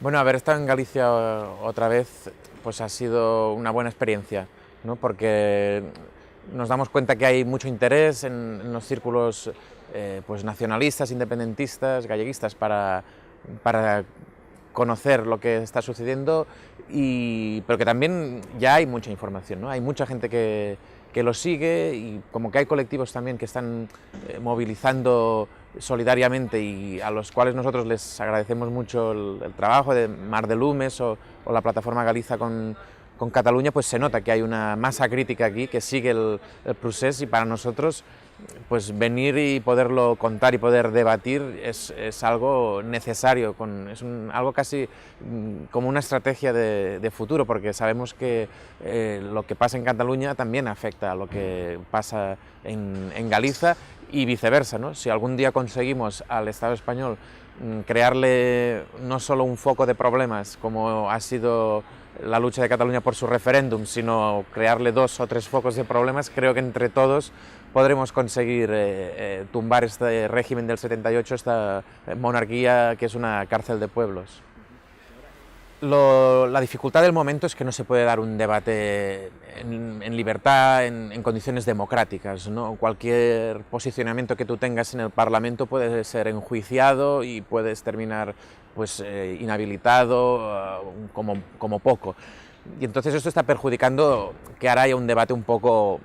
Bueno, haber estado en Galicia otra vez pues ha sido una buena experiencia, ¿no? Porque nos damos cuenta que hay mucho interés en los círculos pues nacionalistas, independentistas, galleguistas para conocer lo que está sucediendo, pero que también ya hay mucha información, ¿no? Hay mucha gente que lo sigue y como que hay colectivos también que están movilizando solidariamente y a los cuales nosotros les agradecemos mucho el trabajo de Mar de Lumes o la plataforma Galiza con Cataluña, pues se nota que hay una masa crítica aquí que sigue el procés y para nosotros pues venir y poderlo contar y poder debatir es algo necesario, algo casi como una estrategia de futuro, porque sabemos que lo que pasa en Cataluña también afecta a lo que pasa en Galicia y viceversa, ¿no? Si algún día conseguimos al Estado español crearle no solo un foco de problemas como ha sido la lucha de Cataluña por su referéndum, sino crearle 2 o 3 focos de problemas, creo que entre todos podremos conseguir tumbar este régimen del 78, esta monarquía que es una cárcel de pueblos. La dificultad del momento es que no se puede dar un debate en libertad, en condiciones democráticas, ¿no? Cualquier posicionamiento que tú tengas en el Parlamento puede ser enjuiciado y puedes terminar pues, inhabilitado como poco. Y entonces esto está perjudicando que ahora haya un debate un poco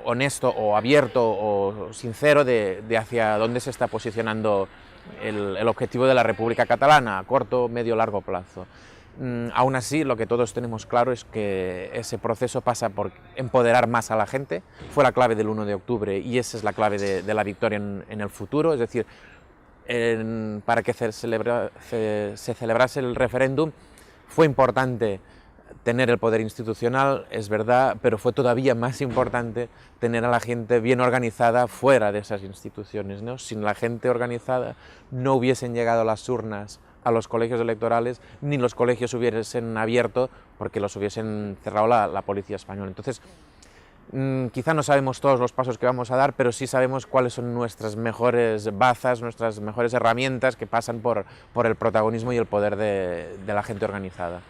honesto o abierto o sincero de hacia dónde se está posicionando el objetivo de la República Catalana a corto, medio, largo plazo. Aún así, lo que todos tenemos claro es que ese proceso pasa por empoderar más a la gente. Fue la clave del 1 de octubre y esa es la clave de la victoria en el futuro. Es decir, para que se celebrase el referéndum fue importante tener el poder institucional, es verdad, pero fue todavía más importante tener a la gente bien organizada fuera de esas instituciones, ¿no? Sin la gente organizada no hubiesen llegado las urnas a los colegios electorales, ni los colegios hubiesen abierto porque los hubiesen cerrado la policía española. Entonces, quizá no sabemos todos los pasos que vamos a dar, pero sí sabemos cuáles son nuestras mejores bazas, nuestras mejores herramientas que pasan por el protagonismo y el poder de la gente organizada.